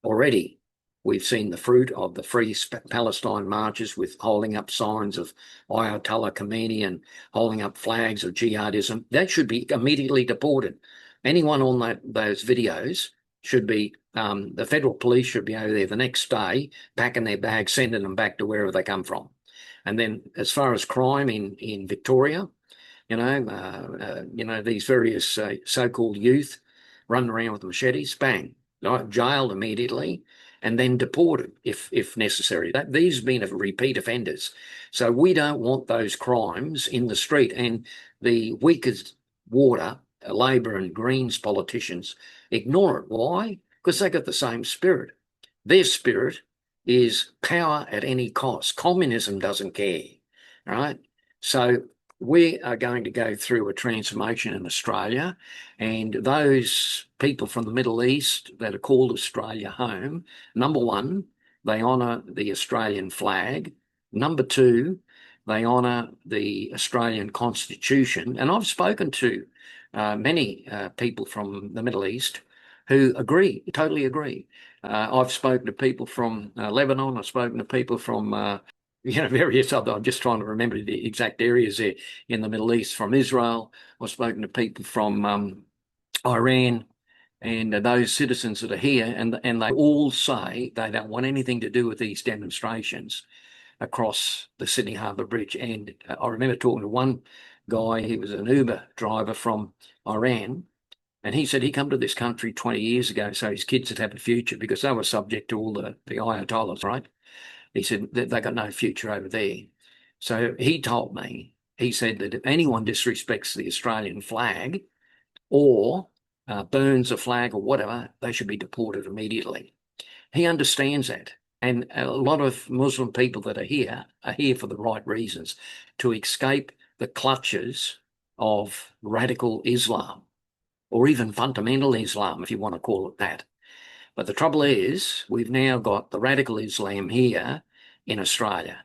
Already, we've seen the fruit of the Free Palestine marches with holding up signs of Ayatollah Khomeini and holding up flags of jihadism. That should be immediately deported. Anyone on those videos should be, the federal police should be over there the next day, packing their bags, sending them back to wherever they come from. And then as far as crime in Victoria, these various so-called youth running around with machetes, bang, jailed immediately, and then deported if necessary. These have been repeat offenders. So we don't want those crimes in the street. And the weakest water, Labor and Greens politicians ignore it. Why? Because they got the same spirit. Their spirit is power at any cost. Communism doesn't care. All right. So we are going to go through a transformation in Australia, and those people from the Middle East that are called Australia home, number one, they honour the Australian flag. Number two, they honour the Australian Constitution. And I've spoken to many people from the Middle East who agree, totally agree. I've spoken to people from Lebanon. I've spoken to people from various other, I'm just trying to remember the exact areas there in the Middle East, from Israel. I've spoken to people from Iran and those citizens that are here, and they all say they don't want anything to do with these demonstrations across the Sydney Harbour Bridge. And I remember talking to one guy, he was an Uber driver from Iran, and he said he come to this country 20 years ago so his kids would have a future, because they were subject to all the Ayatollahs, right? He said that they got no future over there. So he told me, he said that if anyone disrespects the Australian flag or burns a flag or whatever, they should be deported immediately. He understands that. And a lot of Muslim people that are here for the right reasons, to escape the clutches of radical Islam, or even fundamental Islam, if you want to call it that. But the trouble is, we've now got the radical Islam here in Australia.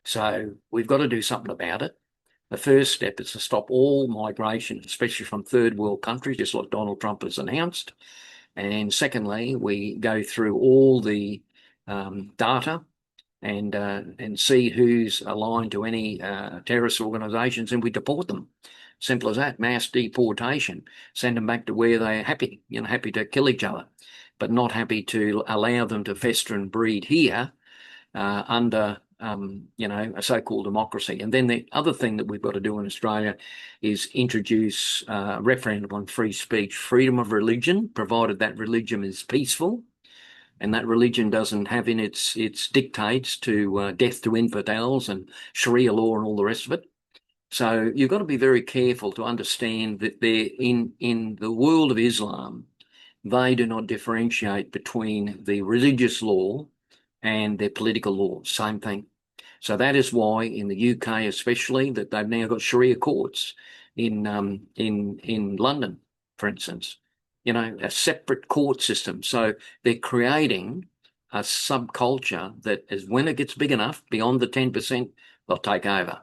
So we've got to do something about it. The first step is to stop all migration, especially from third world countries, just like Donald Trump has announced. And secondly, we go through all the data and see who's aligned to any terrorist organisations, and we deport them. Simple as that. Mass deportation. Send them back to where they're happy, happy to kill each other, but not happy to allow them to fester and breed here under, a so-called democracy. And then the other thing that we've got to do in Australia is introduce a referendum on free speech, freedom of religion, provided that religion is peaceful and that religion doesn't have in its dictates to death to infidels and Sharia law and all the rest of it. So you've got to be very careful to understand that they're in the world of Islam, they do not differentiate between the religious law and their political law. Same thing. So that is why in the UK especially, that they've now got Sharia courts in London, for instance, a separate court system. So they're creating a subculture that is, when it gets big enough, beyond the 10%, they'll take over.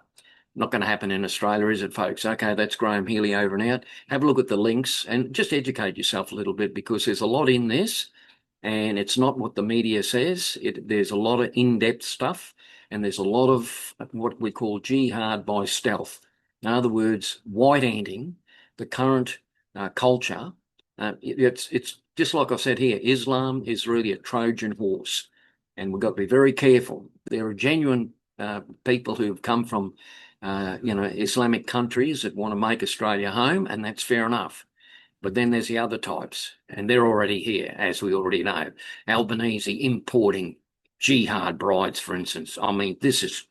Not going to happen in Australia, is it, folks? Okay, that's Graham Healy over and out. Have a look at the links and just educate yourself a little bit, because there's a lot in this, and it's not what the media says. There's a lot of in-depth stuff, and there's a lot of what we call jihad by stealth. In other words, white-handing the current culture. It's just like I said here, Islam is really a Trojan horse, and we've got to be very careful. There are genuine people who have come from Islamic countries that want to make Australia home, and that's fair enough. But then there's the other types, and they're already here, as we already know. Albanese importing jihad brides, for instance. I mean, this is,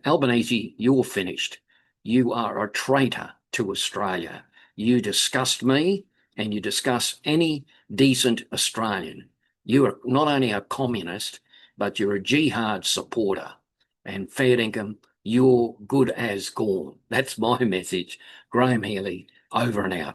Albanese, you're finished. You are a traitor to Australia. You disgust me, and you disgust any decent Australian. You are not only a communist, but you're a jihad supporter. And fair income, you're good as gone. That's my message. Graham Healy, over and out.